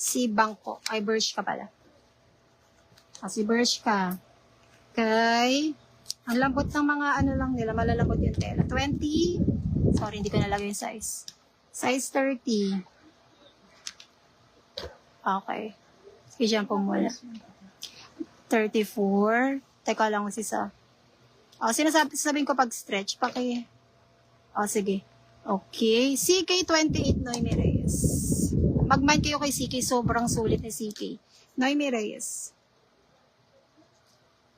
Si Bangko. Ay, Bershka pala. Si Bershka. Kay, ang lambot ng mga ano lang nila, malalambot yung tela. 20. Sorry, hindi ko nalagay yung size. Size 30. Okay. Sige, dyan po muna. 34. Teka lang, sisa. Sabihin ko pag stretch. Sige. Okay. CK28 Noemi Reyes. Mag-mind kayo kay CK. Sobrang sulit ni CK. Noemi Reyes.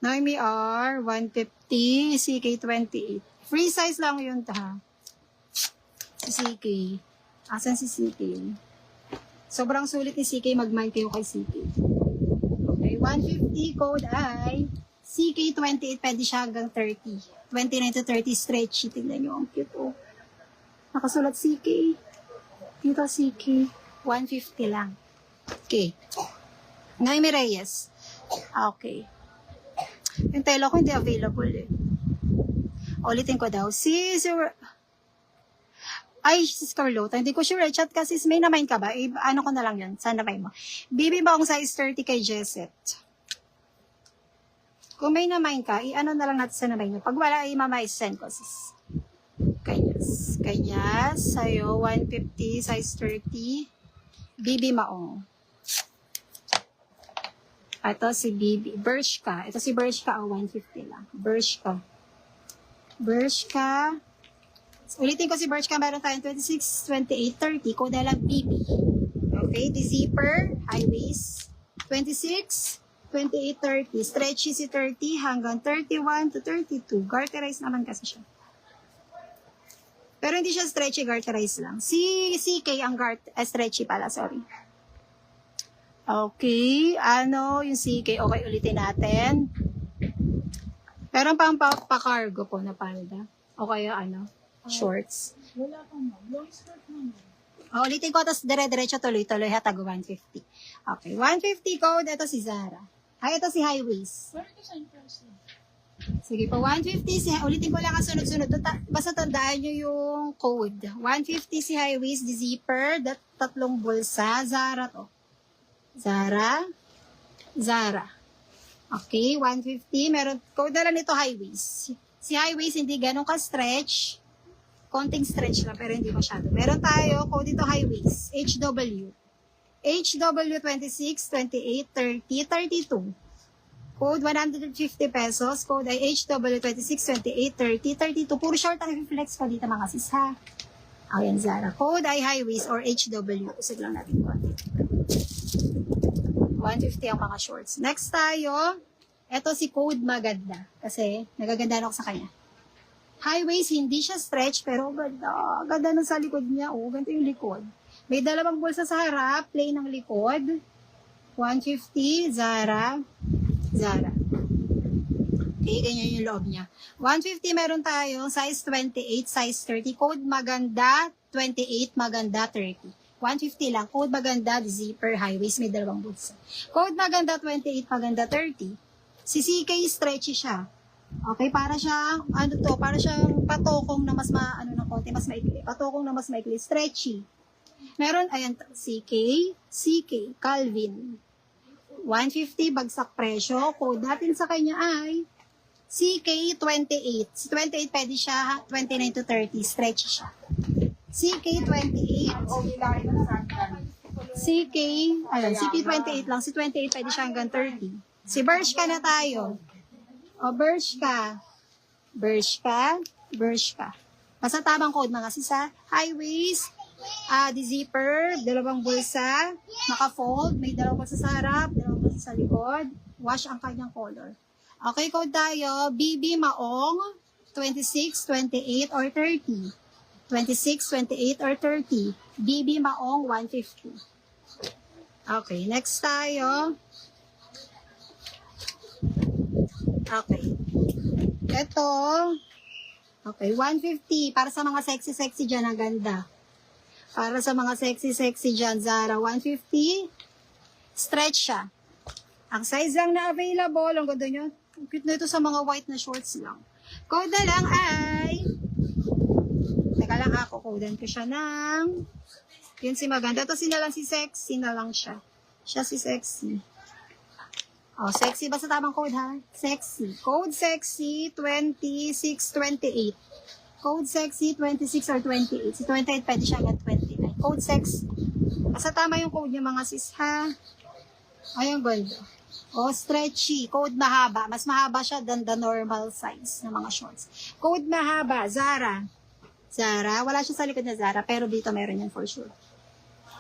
Noemi R. 150. CK28. Free size lang yun ha. Si CK. Asan si CK? Sobrang sulit ni CK. Mag-mind kayo kay CK. Okay. 150 code ay CK28. Pwede siya hanggang 30. 29 to 30 stretchy. Tingnan nyo. Ang cute oh. Nakasulat CK. Dito CK. 150 lang. Okay. Noemi Reyes. Okay. Yung tela ko hindi available eh. Ulitin ko daw. Si Carlota. Hindi ko sure. Chat kasi may namain ka ba? Ano ko na lang yun. Saan namain mo? Bibi ba akong size 30 kay Jesset? Kung may namain ka, i-ano na lang natin sa namain mo. Pag wala, i-send ko sis. Kanyas, sa'yo, 150, size 30, Bibi Maong. Ito si Bibi, Bershka. Ito si Bershka, 150 lang. Bershka. Ulitin ko si Bershka, meron tayong 26, 28, 30, code lang Bibi. Okay, the zipper, high waist, 26, 28, 30, stretchy si 30 hanggang 31 to 32. Garterize naman kasi siya. Pero hindi siya stretchy, garterize lang. Si CK ang stretchy pala, sorry. Okay, yung CK, okay, ulitin natin. Pero pang pa-cargo po na palda. O kaya shorts. Wala pa mo. Long skirt mo. Ulitin ko, tapos dire-diretso tuloy-tuloy, hatag 150. Okay, 150 code, ito si Zara. Ito si high waist. Where ito sa person? Sige po, 150, ulitin ko lang ang sunod-sunod. Basta tandaan nyo yung code. 150 si high waist, the zipper, tatlong bulsa, Zara to. Zara. Okay, 150. Meron, code na lang nito high waist. Si high waist, hindi ganun ka-stretch. Konting stretch lang, pero hindi masyado. Meron tayo, code dito high waist, HW. HW 26, 28, 30, 32. Code 150 pesos. Code ay HW26, 28, 30, 32. Puro short ang reflex ko dito mga sis ha. Ayan Zara. Code ay high waist or HW. Usig lang natin 150 ang mga shorts. Next tayo. Ito si Code maganda. Kasi nagaganda ako sa kanya. High waist, hindi siya stretch pero ganda. Ganda nun sa likod niya. Oh, ganito yung likod. May dalawang bulsa sa harap. Plain ang likod. 150. Zara. Okay, ganyan yung loob niya. 150 meron tayo, size 28, size 30. Code maganda, 28, maganda, 30. 150 lang. Code maganda, zipper, high waist, may dalawang bulsa. Code maganda, 28, maganda, 30. Si CK, stretchy siya. Okay, para siyang, para siyang patokong na mas ng konti, mas maikli. Patokong na mas maikli, stretchy. Meron, ayan, CK, Calvin. 150 bagsak presyo. Code natin sa kanya ay CK28. Si 28 pwede siya 29 to 30. Stretchy siya. CK28. CK28 lang. Si 28 pwede siya hanggang 30. Si Bershka na tayo. Bershka. Basta tamang code mga sisa. High waist. The zipper, dalawang bulsa, naka-fold, may dalawang bulsa sa harap, dalawang bulsa sa likod, wash ang kanyang color. Okay, code tayo, BB Maong, 26, 28, or 30. 26, 28, or 30. BB Maong, 150. Okay, next tayo. Okay. Ito, okay, 150, para sa mga sexy dyan, ang ganda. Para sa mga sexy dyan, Zara, 150. Stretch siya. Ang size lang na available, ang ganda nyo. Ang cute na ito sa mga white na shorts lang. Code na lang ay, teka lang ako, codean ko siya ng, yun si maganda. Ito sinalang si sexy na lang siya. Siya si Sexy. Oh, Sexy. Basta tamang code ha? Sexy. Code Sexy 2628. Code Sexy 26 or 28. Si 28 pwede siya hanggang 29. Code Sexy. Basta tama yung code niya mga sis ha. Ay, ang ganda. Oh, stretchy. Code mahaba. Mas mahaba siya than the normal size ng mga shorts. Code mahaba. Zara. Zara. Wala siya sa likod na Zara. Pero dito meron yan for sure.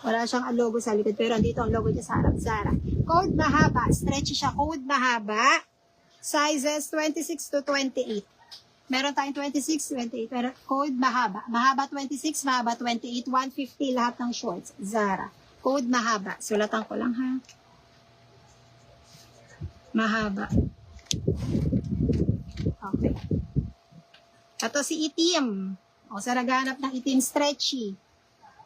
Wala siyang logo sa likod. Pero andito ang logo niya sa harap. Zara. Code mahaba. Stretchy siya. Code mahaba. Sizes 26 to 28. Meron tayong 26, 28. Pero code mahaba. Mahaba 26, mahaba 28. 150 lahat ng shorts. Zara. Code mahaba. Sulatan ko lang ha. Mahaba. Okay. Ito si itim. O, sa naghanap ng itim, stretchy.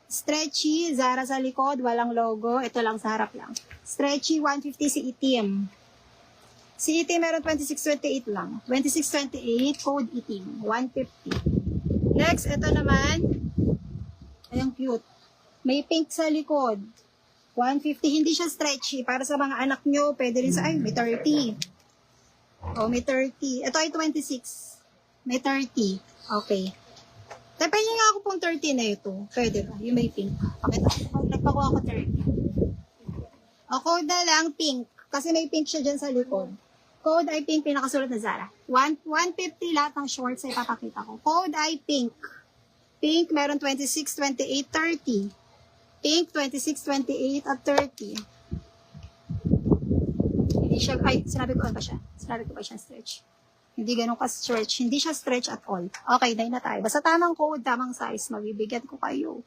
Stretchy, Zara sa likod, walang logo. Ito lang sa harap lang. Stretchy, 150 si itim. Si itim meron 2628 lang. 2628, code itim. 150. Next, ito naman. Ayang cute. May pink sa likod. 150, hindi siya stretchy. Para sa mga anak nyo, pwede rin sa, ay, may 30. Oh, may 30. Ito ay 26. May 30. Okay. Pwede nga ako pong 30 na ito. Pwede ba? Yung may pink. Pakita ko. Nagpakuha ko 30. O, code na lang, pink. Kasi may pink siya dyan sa likod. Code ay pink, pinakasulat na Zara. 150 lahat ng shorts ay papakita ko. Code ay pink. Pink, meron 26, 28, 30. Pink, 26, 28, at 30. Hindi siya, ay, sinabi ko ano ba siya? Sinabi ko ba siya stretch? Hindi ganun ka-stretch. Hindi siya stretch at all. Okay, dahil na tayo. Basta tamang code, tamang size, mabibigyan ko kayo.